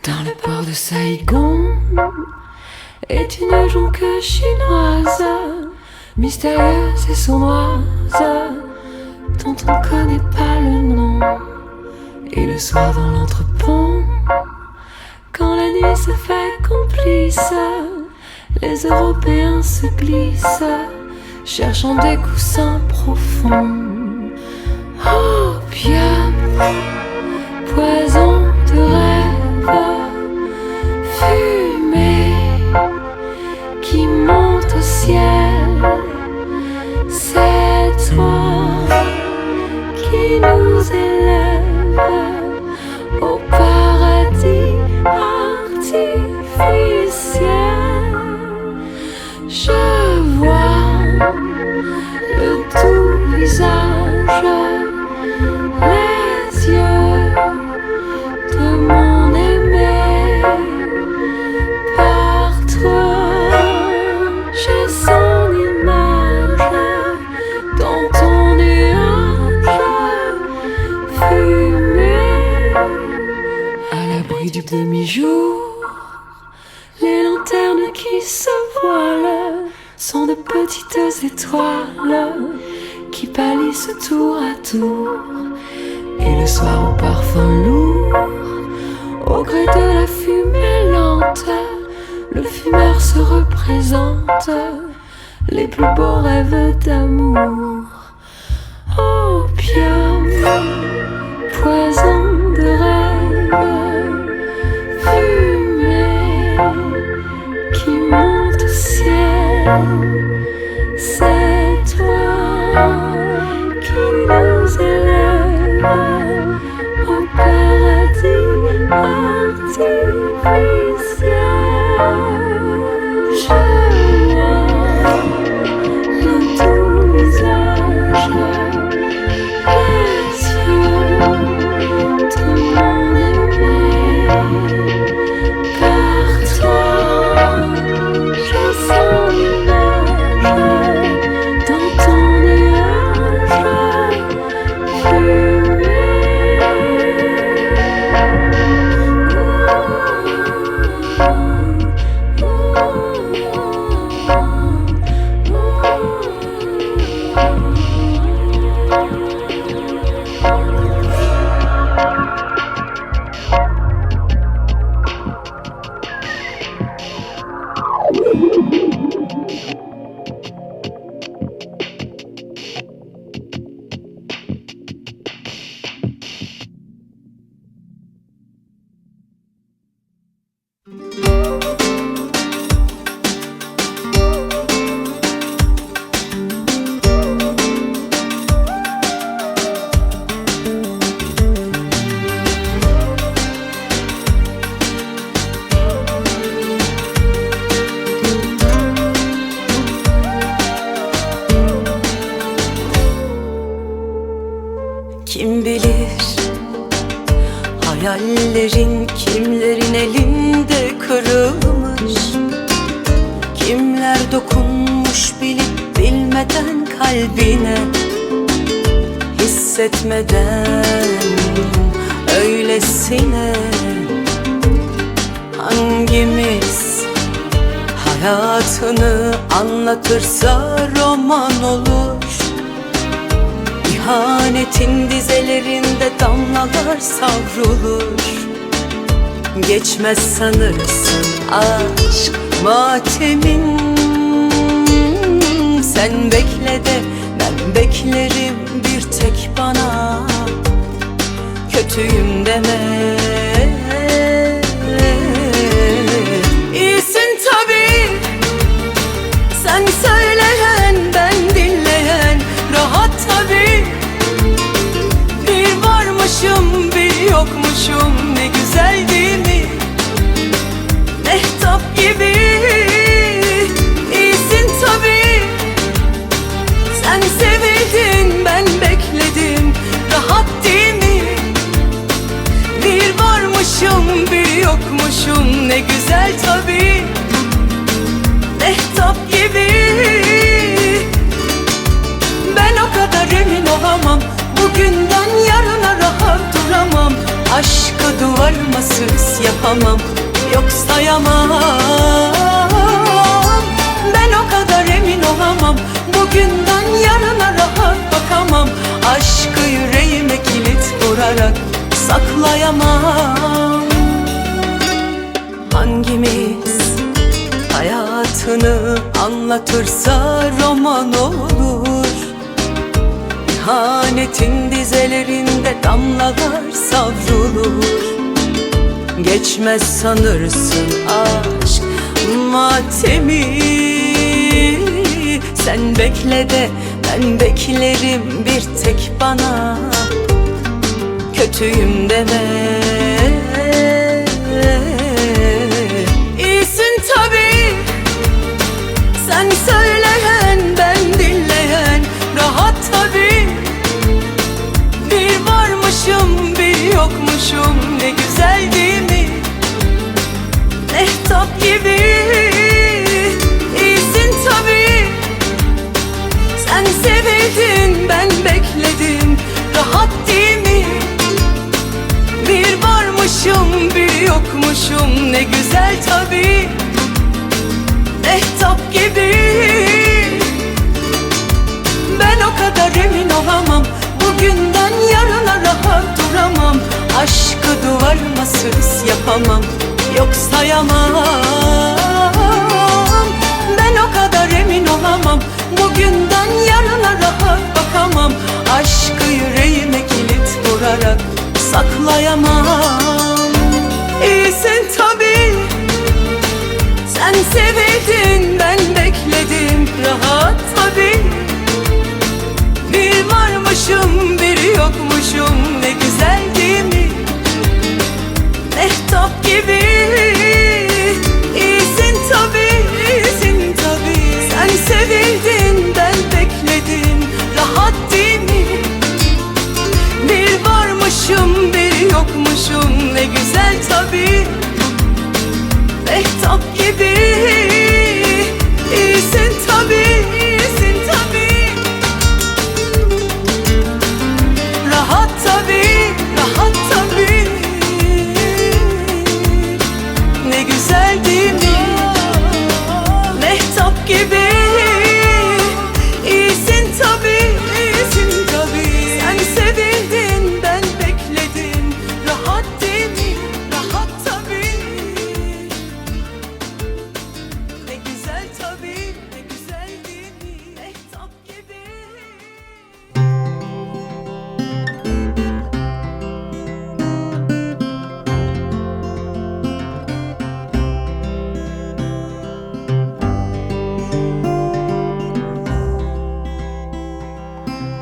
Dans le port de Saigon est une jonque chinoise, mystérieuse et sournoise, dont on ne connaît pas le nom. Et le soir dans l'entrepont, quand la nuit se fait complice, les Européens se glissent, cherchant des coussins profonds. Opium, poison de rêve, fumée qui monte au ciel. C'est toi qui nous élève au paradis artificiel. Je vois le doux visage, les yeux de mon aimé. Par toi, j'ai son image dans ton nuage fumé. À l'abri du demi-jour, les lanternes qui se voilent sont de petites étoiles qui pâlissent tour à tour. Et le soir au parfum lourd, au gré de la fumée lente, le fumeur se représente les plus beaux rêves d'amour. Opium, poison de rêve, fumée qui monte au ciel. C'est toi qui nous élève au paradis artificiel. Je vois le doux visage, les yeux de mon aimé. Par toi, je sens l'image dans ton nuage fumé. Kim bilir hayallerin kimlerin elinde kırılmış, kimler dokunmuş bilip bilmeden kalbine, hissetmeden öylesine. Hangimiz hayatını anlatırsa roman olur. İhanetin dizelerinde damlalar savrulur. Geçmez sanırsın aşk matemin. Sen bekle de ben beklerim bir tek bana. Kötüyüm deme. İyisin tabii, sen söyleyen ben dinleyen. Rahat tabii, bir varmışım bir yokmuşum. Ne güzel değil mi? Mehtap gibi. İyisin tabii, sen sevildin ben bekledim. Rahat değil mi? Bir varmışım bir yokmuşum. Ne güzel tabii, mehtap gibi. Ben o kadar emin olamam, bugünden yarına rahat duramam. Aşkı duvarıma süs yapamam. yapamam, yok sayamam. Ben o kadar emin olamam, bugünden yarına rahat bakamam. Aşkı yüreğime kilit vurarak saklayamam. Hangimiz hayatını anlatırsa roman olur. İhanetin dizelerinde damlalar savrulur. Geçmez sanırsın aşk matemi. Sen bekle de ben beklerim bir tek bana. Kötüyüm deme. İyisin tabii, sen söyleyen ben dinleyen. Rahat tabii, bir varmışım bir yokmuşum. Ne güzel değil mi? Mehtap gibi. İyisin tabii, sen sevildin ben bekledim. Rahat değil mi? Bir varmışım bir yokmuşum. Ne güzel tabii, mehtap gibi. Ben o kadar emin olamam, bugünden yarına rahat duramam. Aşkı duvarıma süs yapamam, yok sayamam. Ben o kadar emin olamam, bugünden yarına rahat bakamam. Aşkı yüreğime kilit vurarak saklayamam. İyisin tabii, sen sevildin ben bekledim. Rahat tabii, bir varmışım bir yokmuşum. Ne güzel değil mi? Mehtap gibi. İyisin tabii, iyisin tabii. Sen sevildin ben bekledim. Rahat değil mi? Bir varmışım bir yokmuşum. Ne güzel tabii, mehtap gibi. İyisin tabii, iyisin tabii. Rahat tabii, rahat tabii. Ne güzel değil mi? Mehtap gibi. İyisin tabii, iyisin tabii. Sen sevildin ben bekledim. Rahat değil mi? Rahat tabii. Ne güzel tabii, ne güzel değil mi? Mehtap gibi.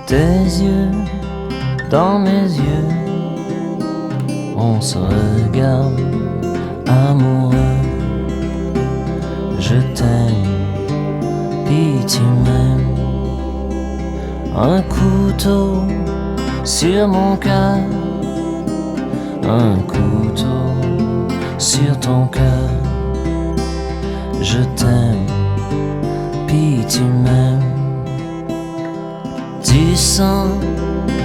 Tes yeux dans mes yeux, on se regarde amoureux. Je t'aime, puis tu m'aimes. Un couteau sur mon cœur, un couteau sur ton cœur. Je t'aime, puis tu m'aimes. Du sang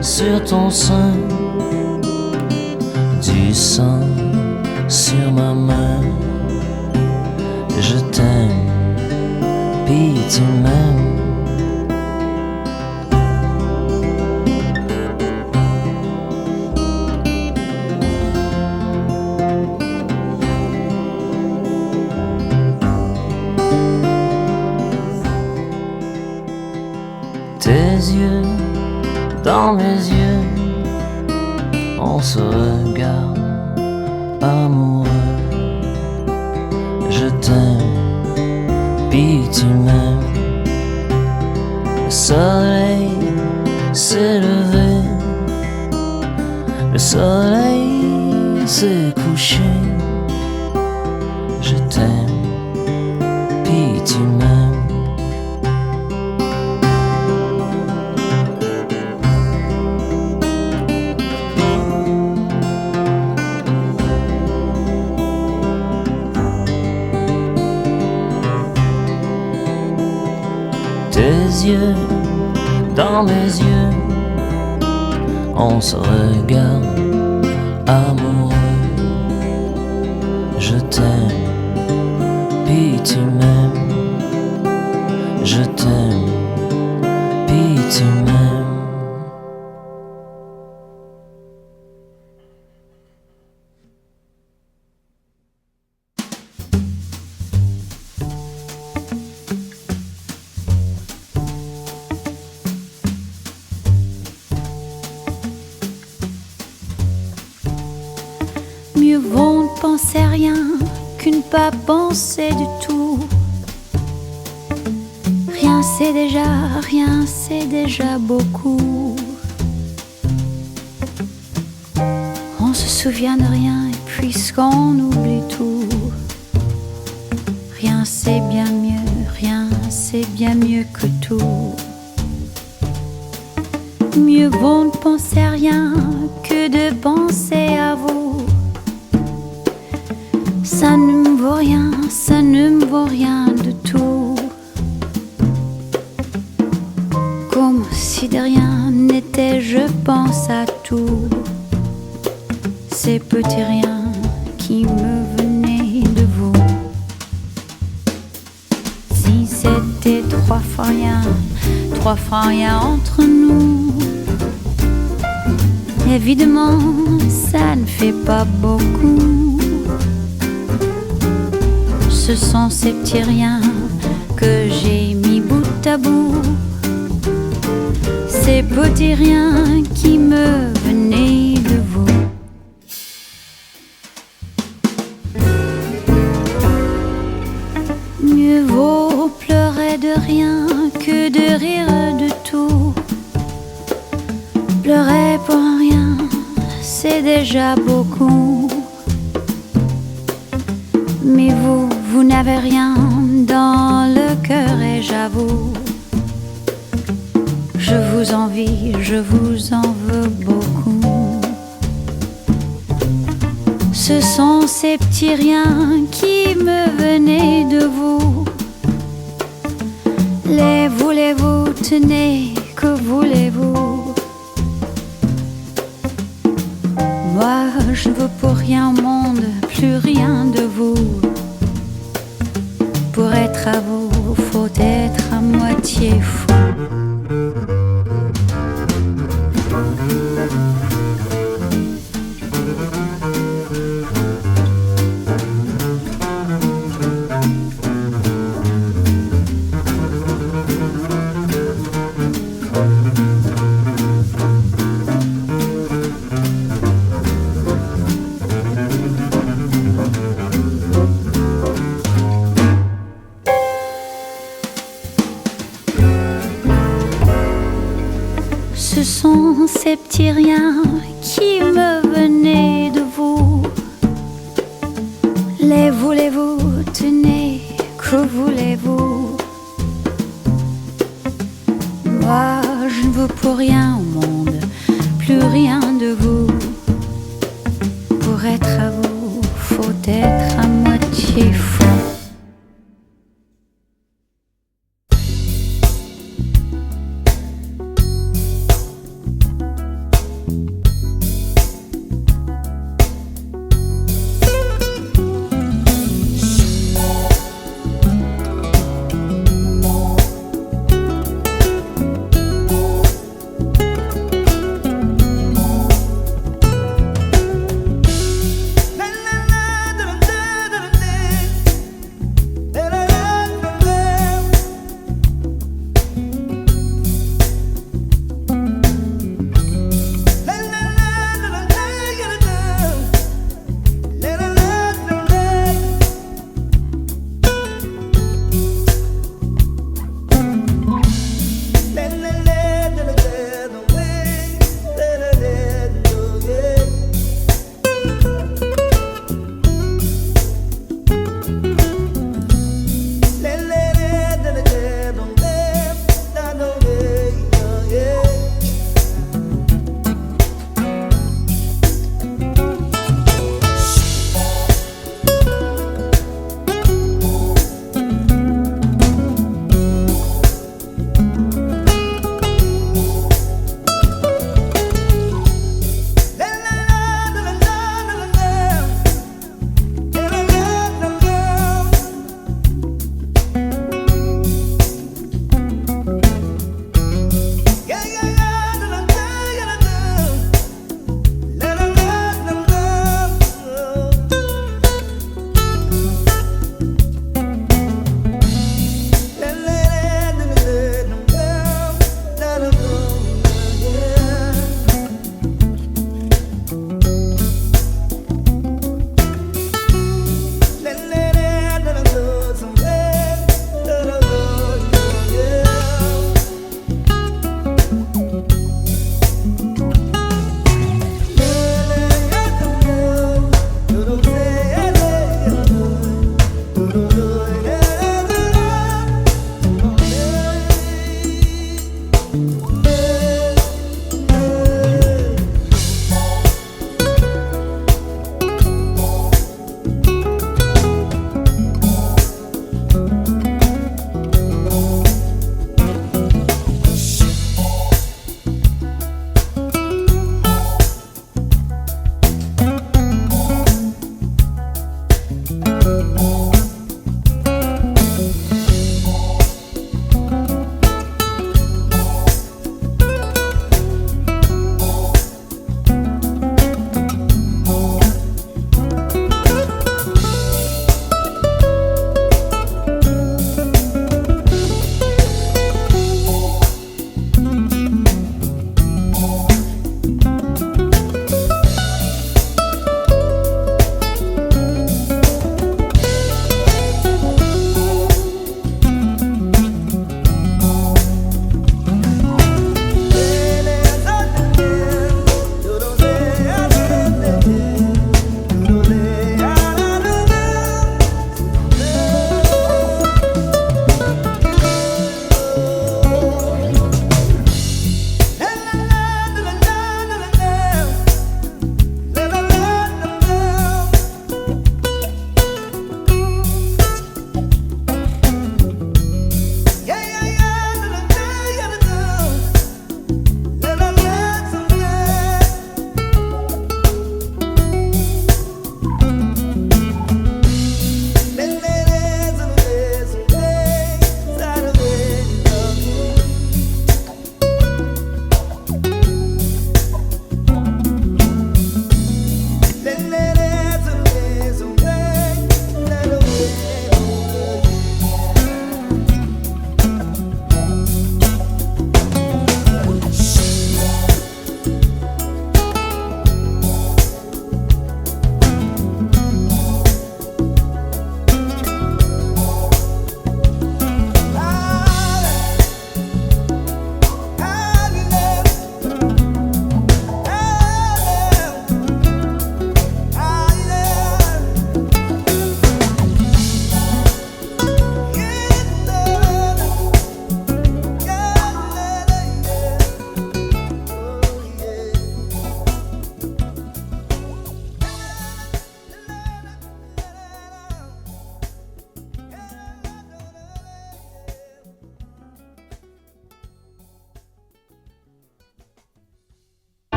sur ton sein, du sang sur ma main. Je t'aime, puis tu m'aimes. Tes yeux dans mes yeux, on se regarde amoureux. Je t'aime, puis tu m'aimes. Le soleil s'est levé, le soleil s'est couché. Je t'aime, puis tu m'aimes. Tes yeux dans mes yeux, on se regarde amoureux. Je t'aime, puis tu m'aimes. Je t'aime, puis tu m'aimes. Mieux vaut ne penser rien que ne pas penser du tout. Rien c'est déjà beaucoup. On se souvient de rien et puisqu'on oublie tout. Rien c'est bien mieux que tout. Mieux vaut ne penser rien que de penser à vous. Ça ne me vaut rien de tout. Comme si de rien n'était, je pense à tout. Ces petits riens qui me venaient de vous. Si c'était trois fois rien entre nous. Évidemment, ça ne fait pas beaucoup. Ce sont ces petits riens que j'ai mis bout à bout. Ces petits riens qui me venaient de vous. Mieux vaut pleurer de rien que de rire de tout. Pleurer pour rien, c'est déjà beaucoup. Mais vous n'avez rien dans le cœur et j'avoue, je vous envie, je vous en veux beaucoup. Ce sont ces petits riens qui me venaient de vous. Les voulez-vous, tenez, que voulez-vous? Moi, je ne veux pour rien au monde, plus rien de vous. Pour être à vous, faut être à moitié fou. Ce sont ces petits riens qui me venaient de vous. Les voulez-vous, tenez, que voulez-vous? Moi, je ne veux pour rien au monde, plus rien de vous. Pour être à vous, faut être à moitié fou. La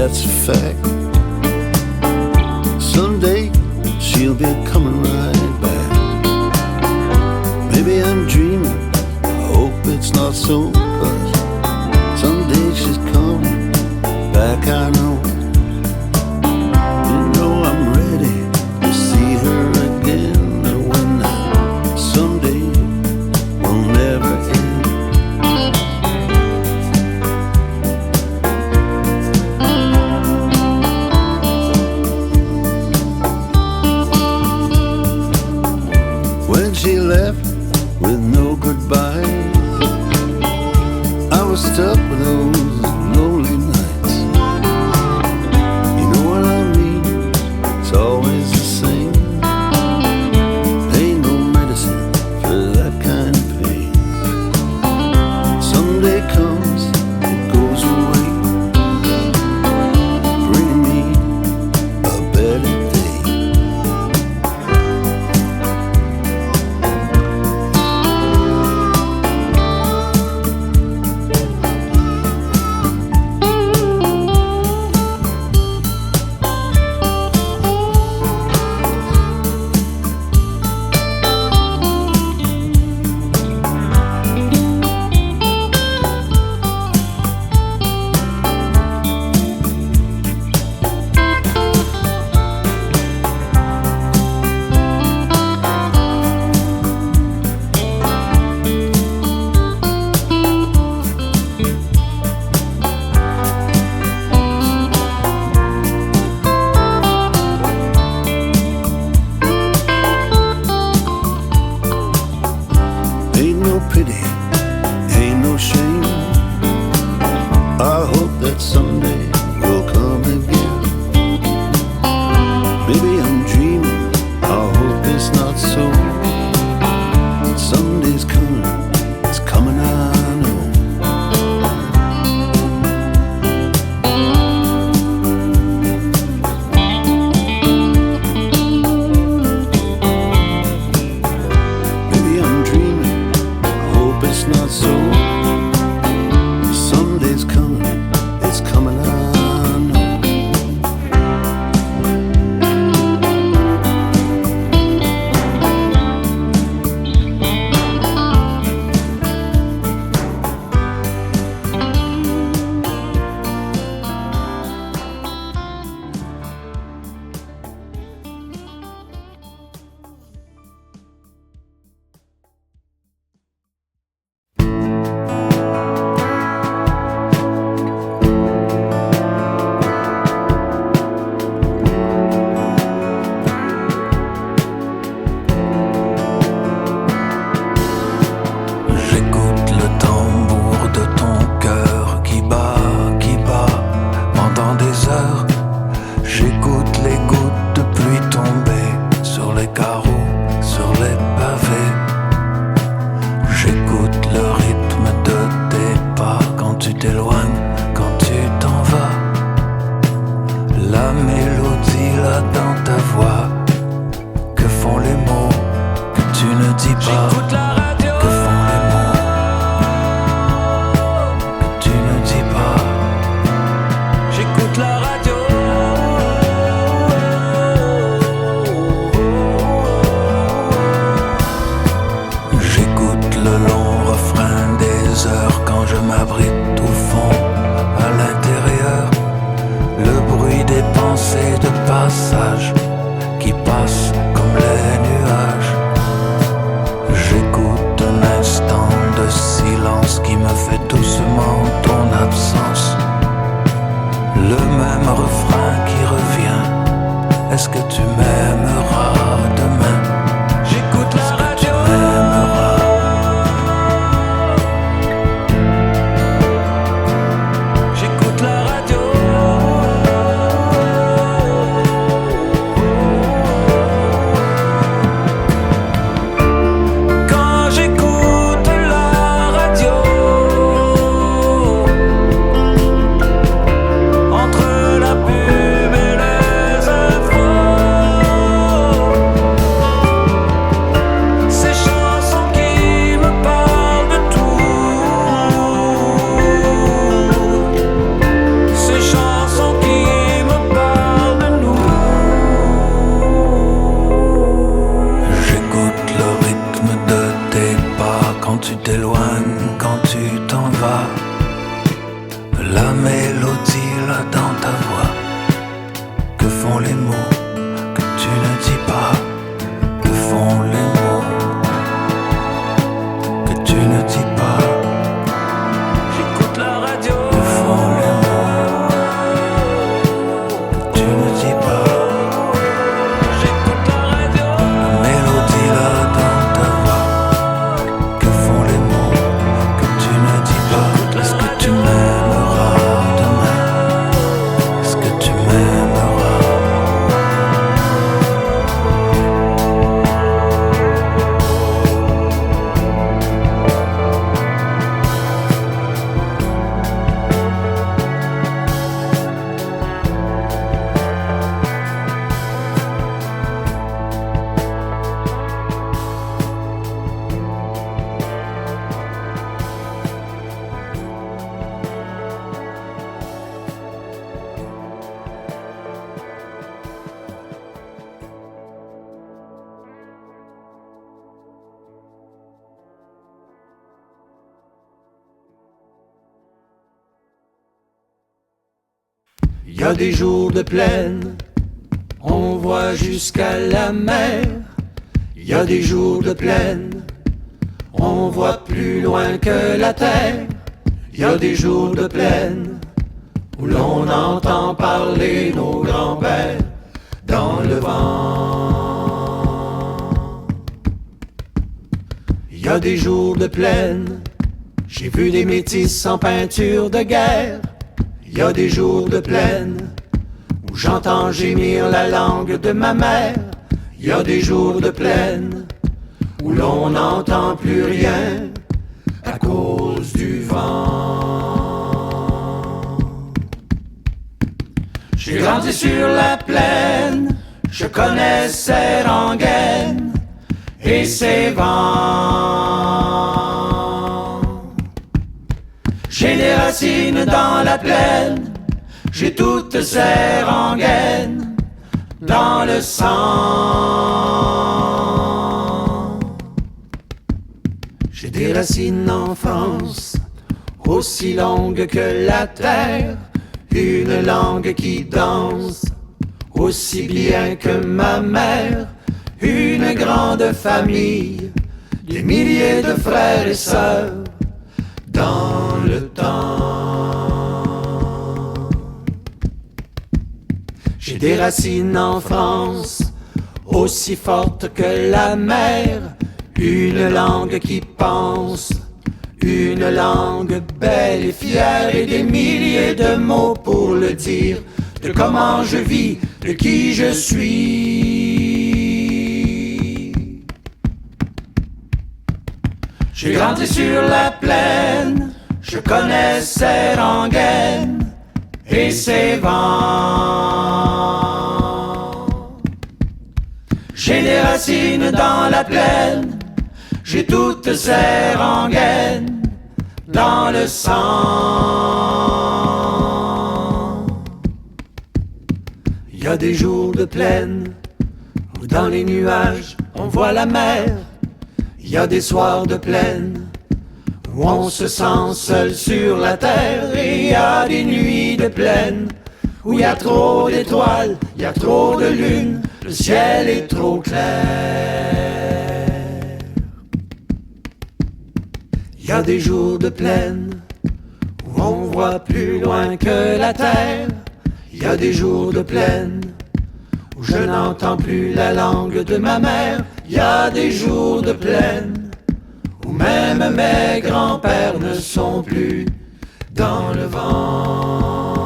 that's a fact. Someday she'll be coming right back. Maybe I'm dreaming, I hope it's not so, 'cause someday she's coming back, I know. You know I'm ready to see her again, when that someday will never end. When she left with no goodbye, I was stuck with those lonely nights. You know what I mean? It's always the same. Ain't no medicine for that kind of pain. Someday comes, it goes away, bring me a better day. Ain't no pity, ain't no shame. I hope that someday you'll come again. Maybe I'm dreaming, I hope it's not so. Someday's coming, it's coming, I know. Maybe I'm dreaming, it's not so. Someday's coming, it's coming, I know. J'écoute le tambour de ton cœur qui bat pendant des heures. J'écoute les gouttes de pluie tomber sur les carreaux, sur les pavés. J'écoute le rythme de tes pas quand tu t'éloignes, quand tu t'en vas. La mélodie là dans ta voix, que font les mots que tu ne dis pas? J'écoute la radio. Que font les mots que tu ne dis pas? J'écoute la radio. J'écoute le long refrain des heures quand je m'abrite au fond, à l'intérieur. Le bruit des pensées de passage qui passent comme les nuages. J'écoute un instant de silence qui me fait doucement ton absence. Le même refrain qui revient. Est-ce que tu m'aimeras demain? J'écoute la radio. J'écoute la radio. Quand j'écoute la radio, entre la pub et les infos, y a des jours de plaine, on voit jusqu'à la mer. Y a des jours de plaine, on voit plus loin que la terre. Y a des jours de plaine où l'on entend parler nos grands-pères dans le vent. Y a des jours de plaine, j'ai vu des métis sans peinture de guerre. Y a des jours de plaine où j'entends gémir la langue de ma mère. Y a des jours de plaine où l'on n'entend plus rien à cause du vent. J'ai grandi sur la plaine, je connais ses rengaines et ses vents. J'ai des racines dans la plaine, j'ai toutes ces rengaines dans le sang. J'ai des racines en France, aussi longues que la terre, une langue qui danse, aussi bien que ma mère, une grande famille, des milliers de frères et sœurs, dans le temps. J'ai des racines en France, aussi fortes que la mer, une langue qui pense, une langue belle et fière, et des milliers de mots pour le dire, de comment je vis, de qui je suis. J'ai grandi sur la plaine, je connais ses rengaines et ses vents. J'ai des racines dans la plaine, j'ai toutes ces rengaines dans le sang. Il y a des jours de plaine où dans les nuages on voit la mer. Il y a des soirs de plaine où on se sent seul sur la terre. Et il y a des nuits de plaine où il y a trop d'étoiles, il y a trop de lune, le ciel est trop clair. Il y a des jours de plaine où on voit plus loin que la terre. Il y a des jours de plaine où je n'entends plus la langue de ma mère. Il y a des jours de plaine où même mes grands-pères ne sont plus dans le vent.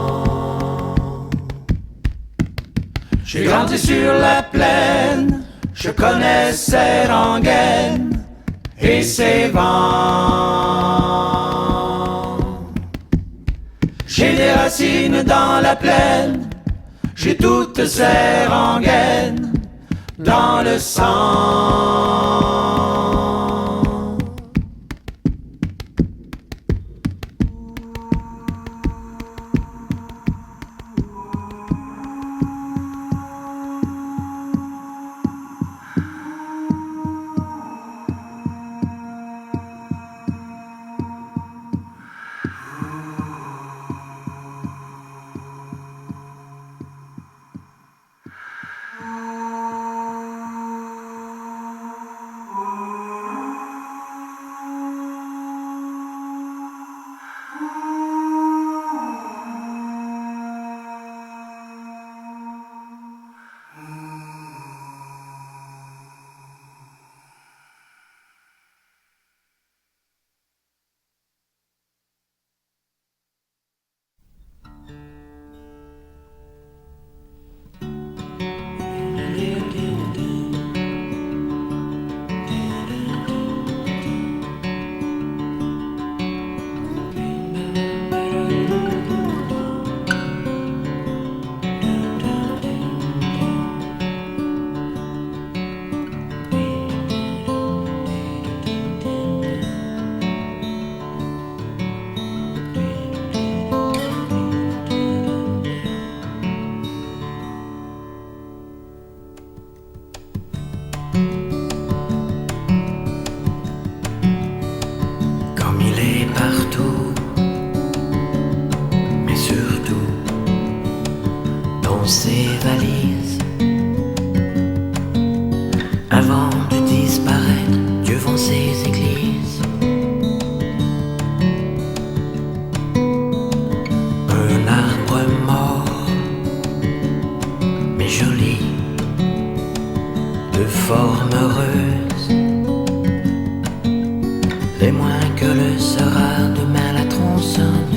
J'ai grandi sur la plaine, je connais ses rengaines et ses vents. J'ai des racines dans la plaine, j'ai toutes ces rengaines dans le sang. dans ses valises. Avant de disparaître devant ses églises, un arbre mort, mais joli, de forme heureuse, les moins que le sera demain la tronçonneuse.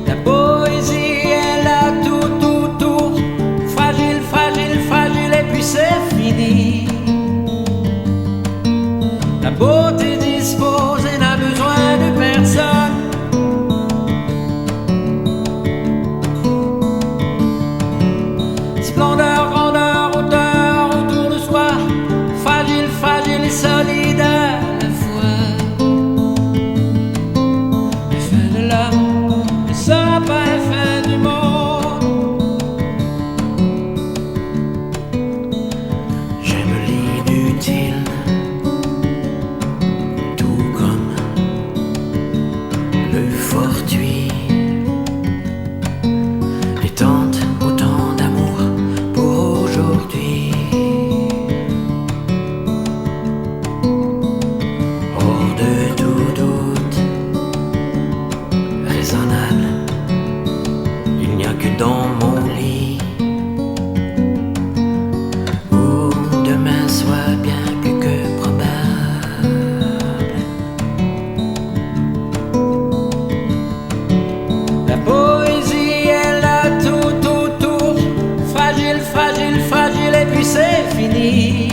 La poésie est là tout autour, fragile, fragile, fragile, et puis c'est fini. La beauté dispose et n'a besoin de personne. Splendeur, grandeur, hauteur autour de soi, fragile, fragile et solide à la fois. La fin de l'homme ne sera pas la fin du monde. J'aime l'inutile, tout comme le fortuit, et tente autant d'amour pour aujourd'hui. Hors de tout doute raisonnable, il n'y a que dans mon lit où demain soit bien plus que probable. La poésie est là tout autour, fragile, fragile, fragile, et puis c'est fini.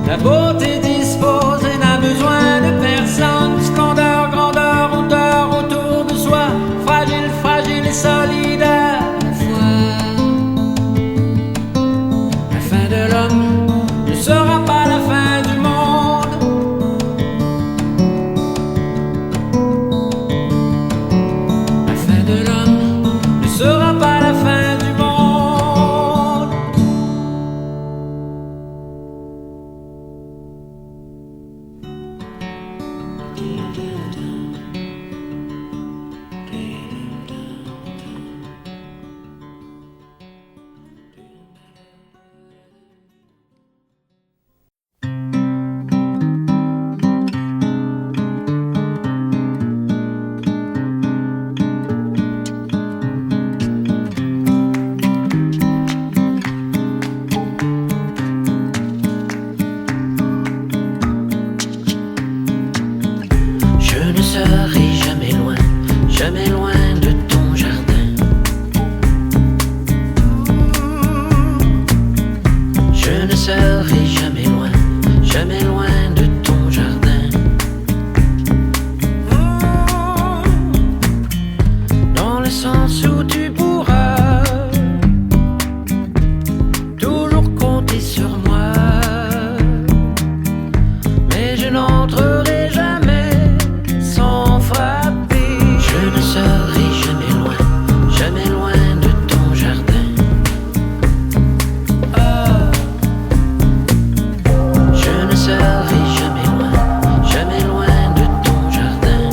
La beauté dispose et n'a besoin de personne. Splendeur, grandeur, hauteur autour de soi, fragile, fragile et solide à la fois. La fin de l'homme ne sera pas la fin du monde. La fin de l'homme ne sera pas la fin du monde. Je ne serai jamais loin de ton jardin. Je ne serai jamais loin de ton jardin. Dans le sens où tu pourras toujours compter sur moi, mais je n'entrerai jamais sans frapper. Je ne serai jamais loin de ton jardin. Oh. Je ne serai jamais loin de ton jardin.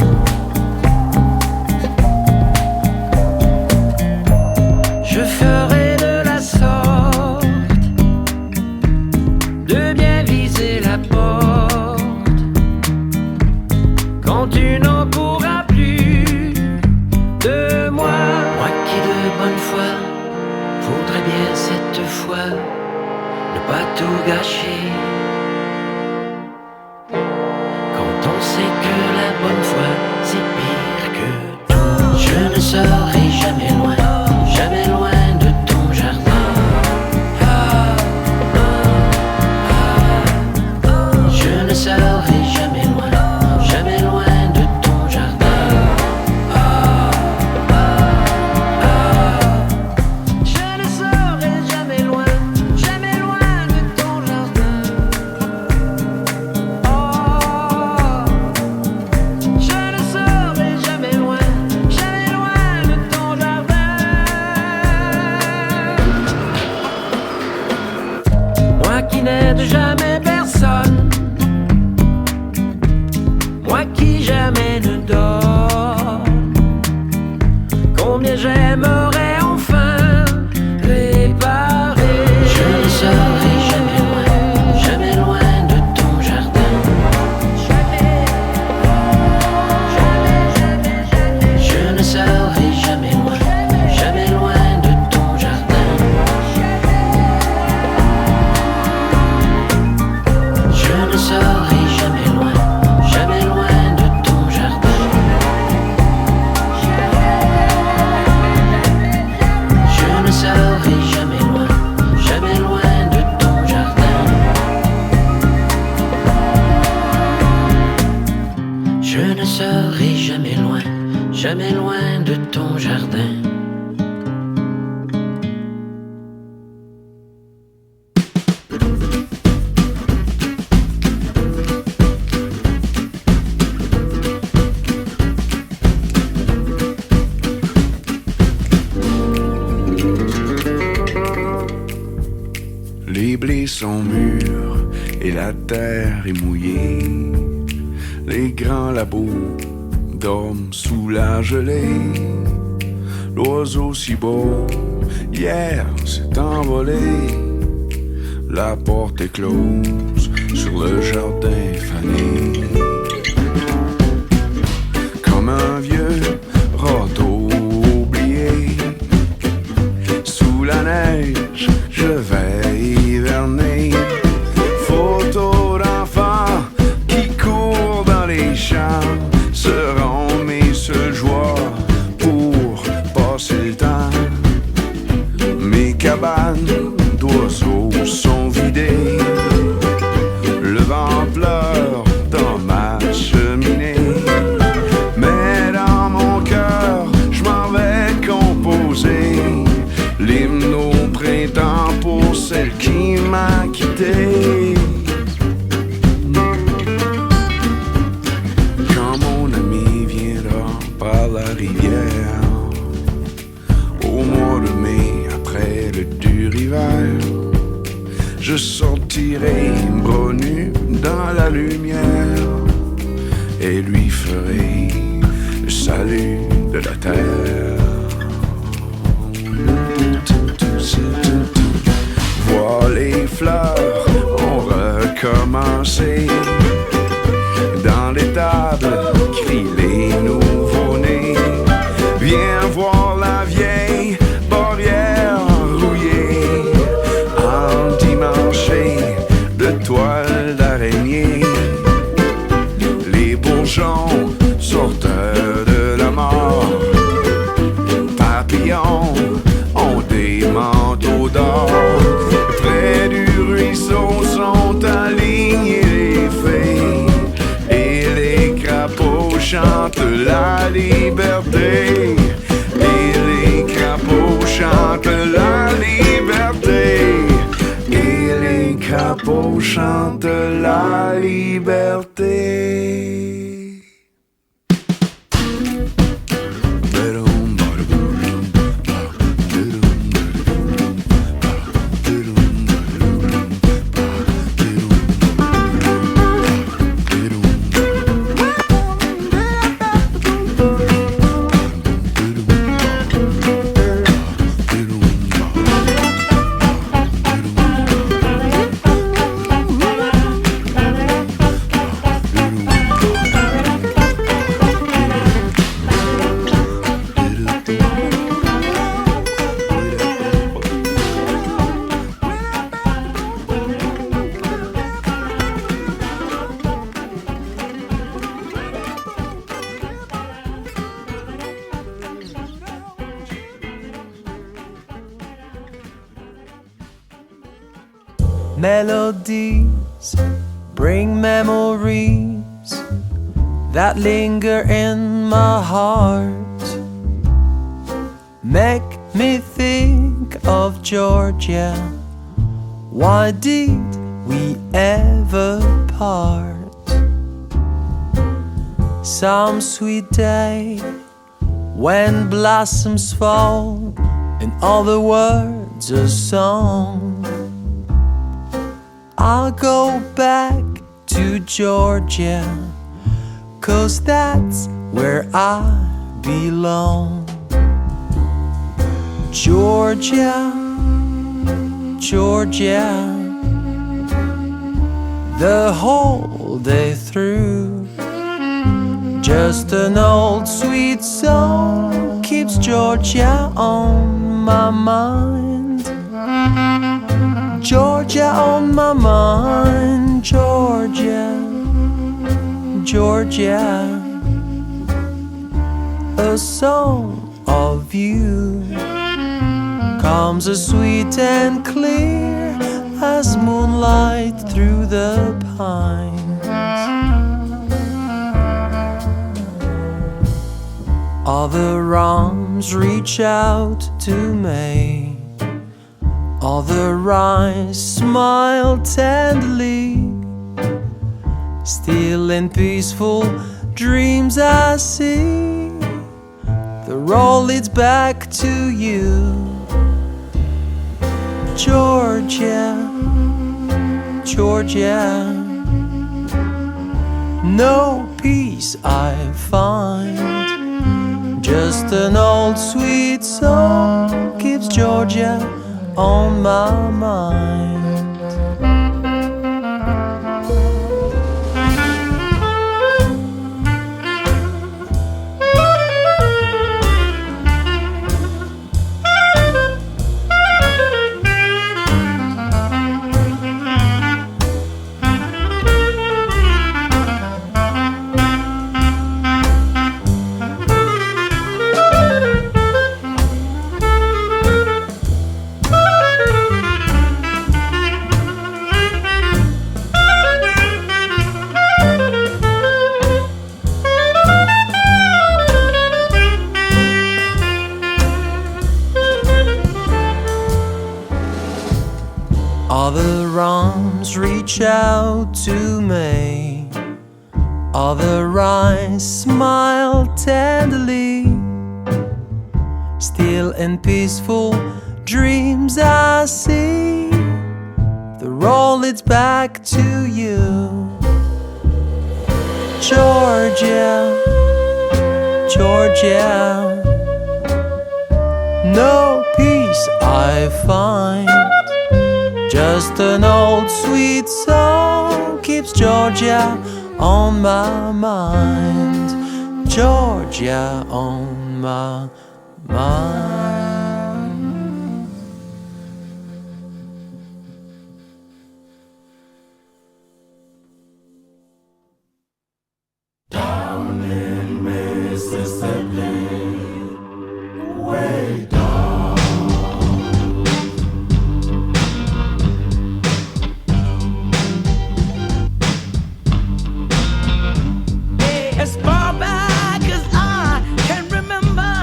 Je ferai de la sorte de bien viser la porte quand tu n'en pourras plus de moi. Moi qui de bonne foi voudrais bien cette fois ne pas tout gâcher, quand on sait que la bonne foi c'est pire que tout. Je ne serai jamais loin de ton jardin. Je ne serai jamais loin de ton jardin. Je ne serai jamais loin de ton jardin. Oh. Je moi qui jamais ne dors. Combien j'aimerais enfin réparer. Je ne serai jamais loin de ton jardin. Je ne serai jamais loin de ton jardin. Je ne serai jamais loin de ton jardin. Je ne serai jamais loin de ton jardin. Je ne serai jamais loin de ton jardin. Les blés sont mûrs et la terre est mouillée. Les grands labos dorment sous la gelée. L'oiseau si beau, hier s'est envolé. La porte est close sur le jardin fané. Comme un vieux râteau oublié, sous la neige, je vais hiverner. Photos d'enfants qui courent dans les champs seront mes seules joies pour passer le temps. Mes cabanes d'oiseaux sont vidées. Le vent pleure dans ma cheminée. Mais dans mon cœur, je m'en vais composer l'hymne au printemps pour celle qui m'a quitté. Quand mon ami viendra par la rivière, au mois de mai après le dur hiver, je sortirai bras nus dans la lumière et lui ferai le salut de la terre. Vois les fleurs ont recommencé. Dans les tables crient les nouveaux-nés. Viens voir la vieille barrière rouillée, endimanchée de toiles d'araignée. Les bourgeons sortent de la mort. Papillons ont des manteaux d'or. Près du ruisseau sont alignés les fées et les crapauds chantent la liberté. Et les crapauds chantent la liberté. Et les crapauds chantent la liberté. Melodies bring memories that linger in my heart. Make me think of Georgia. Why did we ever part? Some sweet day when blossoms fall and all the words are song, I'll go back to Georgia, 'cause that's where I belong. Georgia, Georgia, the whole day through, just an old sweet song keeps Georgia on my mind. Georgia on my mind, Georgia, Georgia, a song of you comes as sweet and clear as moonlight through the pines. Other arms reach out to me, other eyes smile tenderly. Still in peaceful dreams I see the road leads back to you. Georgia, Georgia, no peace I find, just an old sweet song keeps Georgia on my mind. Other arms reach out to me, other eyes smile tenderly. Still in peaceful dreams I see the road leads back to you. Georgia, Georgia, no peace I find, just an old sweet song keeps Georgia on my mind. Georgia on my mind. Down in Mississippi, way down. As far back as I can remember,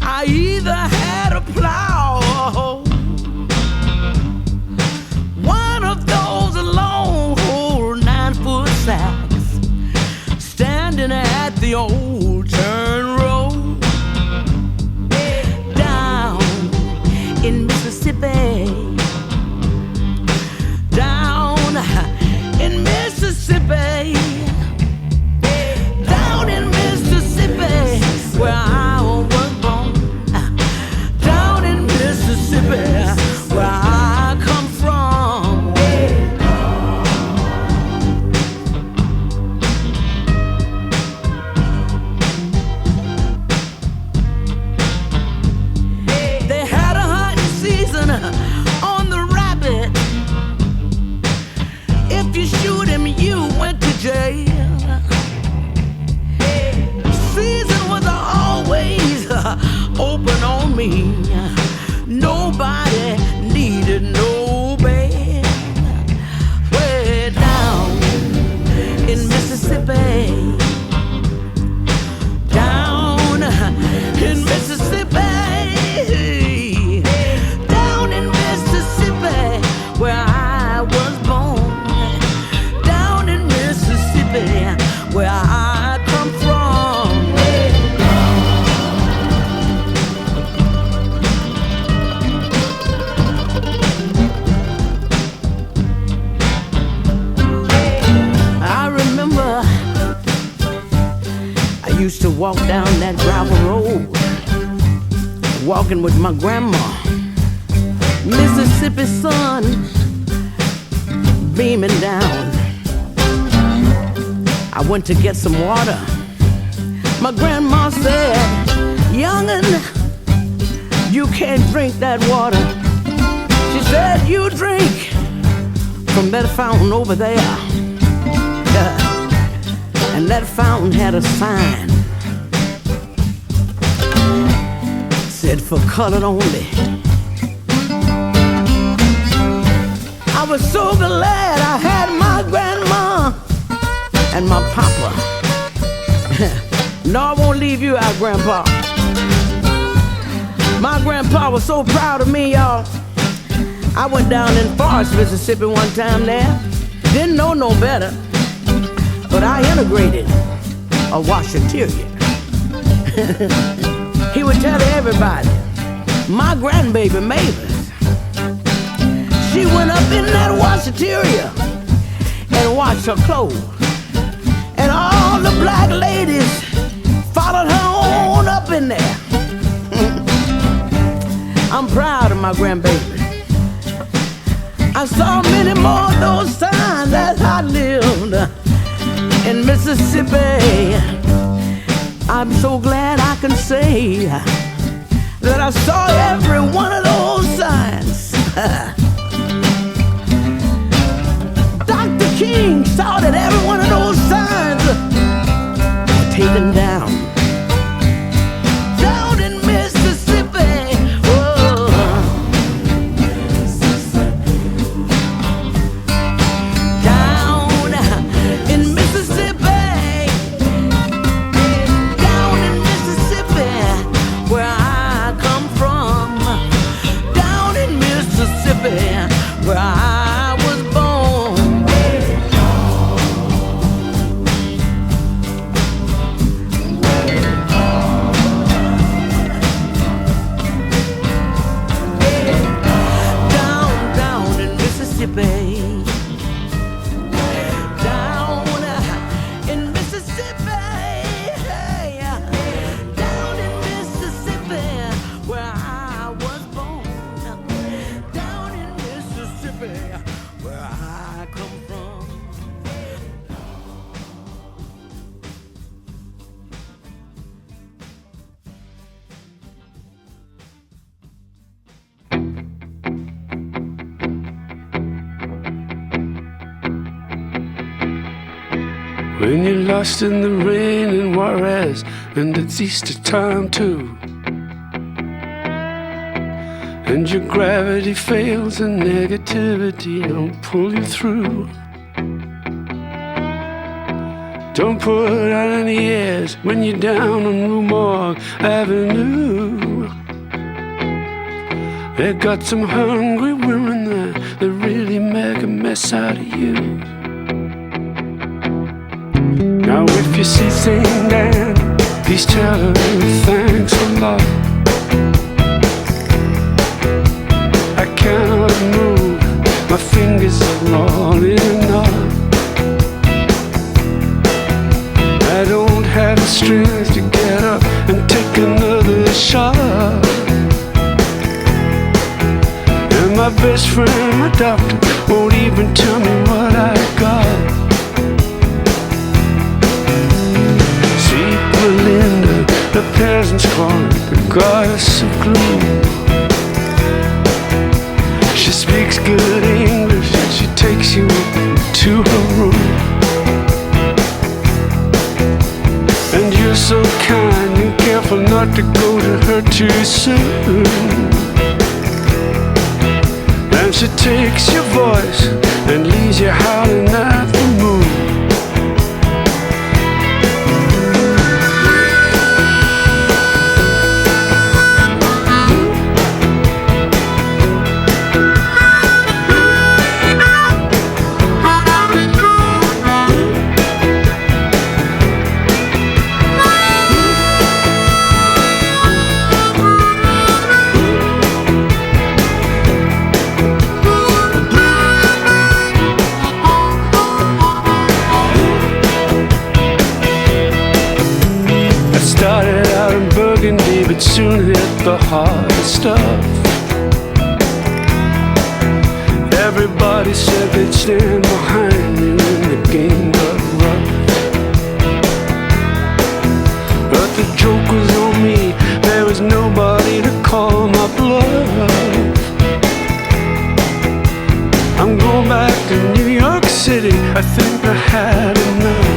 I either had a plow or hoe. One of those long 9-foot sacks standing at the old turn road. Down in Mississippi, down in Mississippi, down in Mississippi, where I was born. Down in Mississippi, where I come from. They had a hunting season on the rabbit. If you shoot him, you went to jail. Season was always open on me. Nobody needed no bail. Way down in Mississippi, down in Mississippi, down in Mississippi, where I was born. Down in Mississippi, where I come from. I remember used to walk down that gravel road, walking with my grandma. Mississippi sun beaming down. I went to get some water. My grandma said, "Young'un, you can't drink that water." She said, "You drink from that fountain over there." And that fountain had a sign, said for colored only. I was so glad I had my grandma and my papa. No, I won't leave you out, Grandpa. My grandpa was so proud of me, y'all. I went down in Forest, Mississippi one time there. Didn't know no better, but I integrated a washateria. He would tell everybody, my grandbaby Mavis, she went up in that washateria and washed her clothes. And all the black ladies followed her on up in there. I'm proud of my grandbaby. I saw many more of those signs as I lived in Mississippi. I'm so glad I can say that I saw every one of those signs. Dr. King saw that every one of those signs were taken down. Down in Mississippi. Whoa. Down in Mississippi. Down in Mississippi, where I come from. Down in Mississippi, where I was born. Down in Mississippi. Down in Mississippi. Down in Mississippi, where I was born. Down in Mississippi, where I come from. When you're lost in the rain in Juarez, and it's Easter time too, and your gravity fails and negativity don't pull you through. Don't put out any airs when you're down on Rue Morgue Avenue. They got some hungry women there that really make a mess out of you. Now if you see St. Dan, please tell her thanks a lot. I cannot move, my fingers are all in a knot. I don't have the strength to get up and take another shot. And my best friend, my doctor, won't even tell me what I got. Melinda, the peasant's calling, the goddess of gloom. She speaks good English and she takes you to her room. And you're so kind and careful not to go to her too soon. And she takes your voice and leaves you howling at the moon. Started out in Burgundy, but soon hit the hard stuff. Everybody said they'd stand behind me when the game got rough. But the joke was on me, there was nobody to call my bluff. I'm going back to New York City, I think I had enough.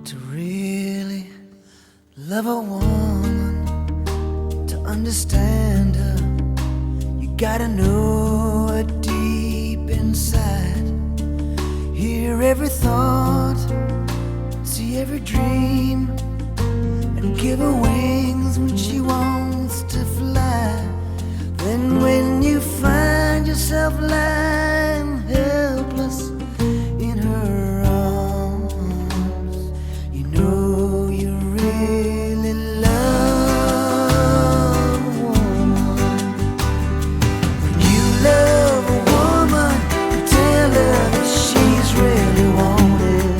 To really love a woman, to understand her, you gotta know her deep inside. Hear every thought, see every dream, and give her wings when she wants to fly. Then when you find yourself lying helpless in her arms, you know you really love a woman. When you love a woman, you tell her that she's really wanted.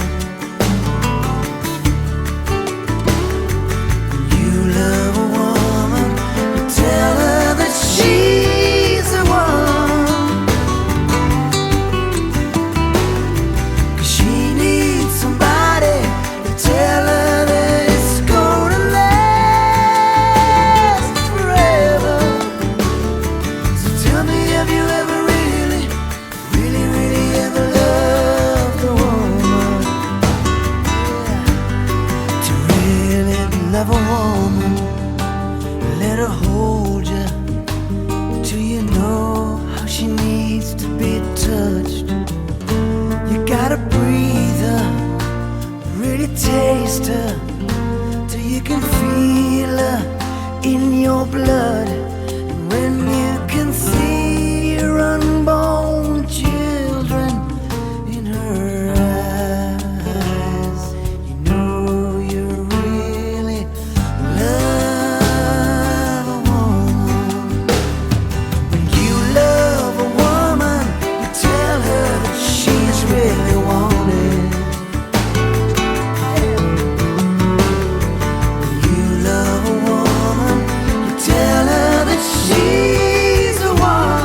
When you love a woman, you tell her that she's the one. 'Cause she needs somebody to tell her that it's gonna last forever. So tell me, have you ever really, really, really ever loved a woman? Yeah. To really love a woman, let her hold you till you know how she needs to be touched. You gotta breathe her, really taste her, till you can feel her in your blood. And when you can see your unborn children in her eyes, you know you really love a woman. When you love a woman, you tell her that she's really wanted. When you love a woman, you tell her that she's the one.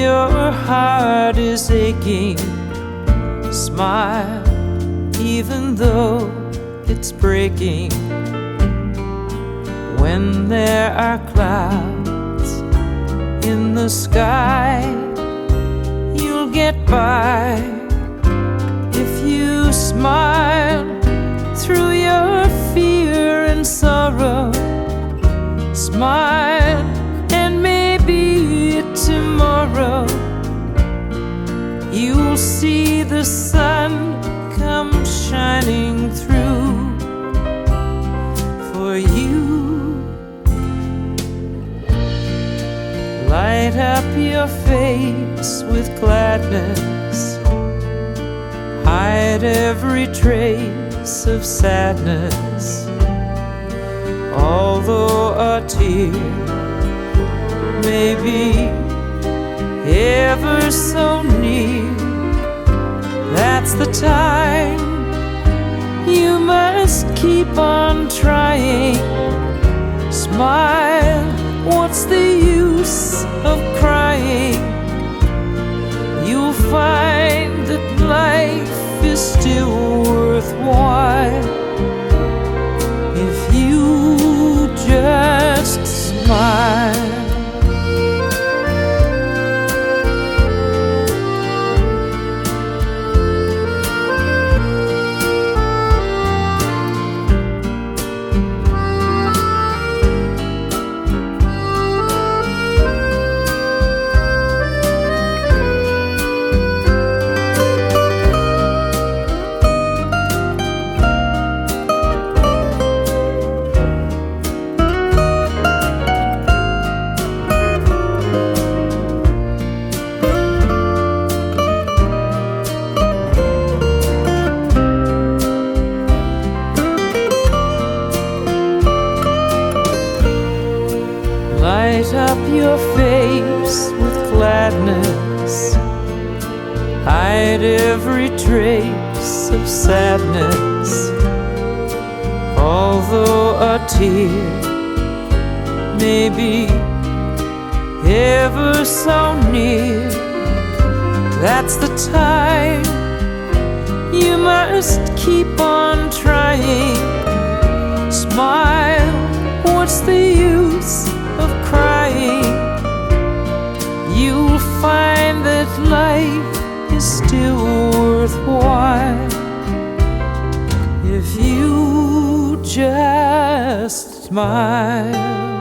your heart is aching, smile even though it's breaking. When there are clouds in the sky, you'll get by if you smile through your fear and sorrow. Smile and maybe tomorrow you'll see the sun come shining through for you. Light up your face with gladness, hide every trace of sadness. Although a tear may be ever so near, that's the time you must keep on trying. Smile, what's the use of crying? You'll find that life is still worthwhile if you just smile. Light up your face with gladness, hide every trace of sadness. Although a tear may be ever so near, that's the time you must keep on trying. Smile, what's the use of crying? You'll find that life is still worthwhile if you just smile.